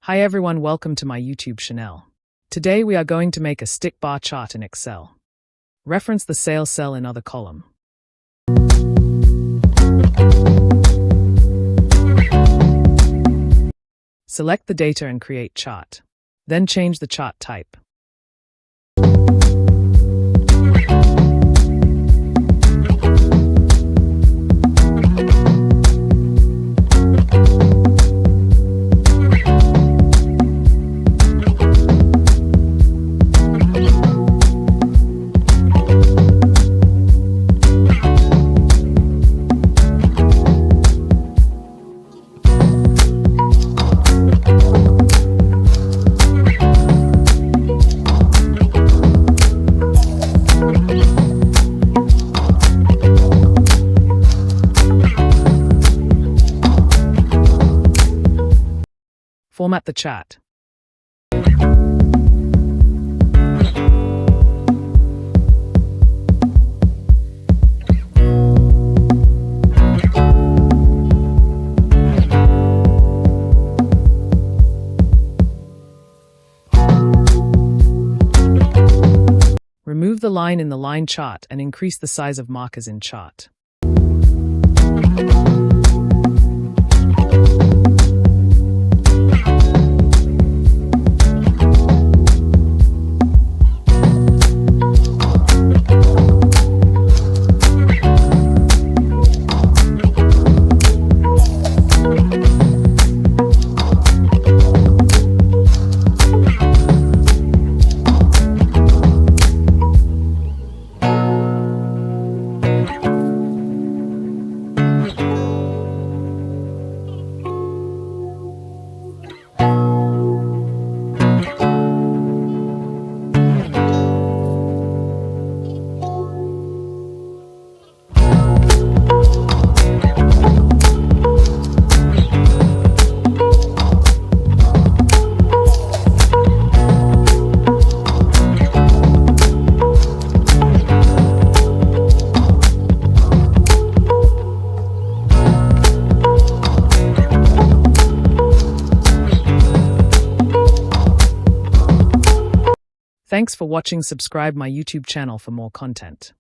Hi everyone, welcome to my YouTube channel. Today we are going to make a stick bar chart in Excel. Reference the sales cell in other column. Select the data and create chart. Then change the chart type. Format the chart. Remove the line in the line chart and increase the size of markers in chart. Thanks for watching. Subscribe my YouTube channel for more content.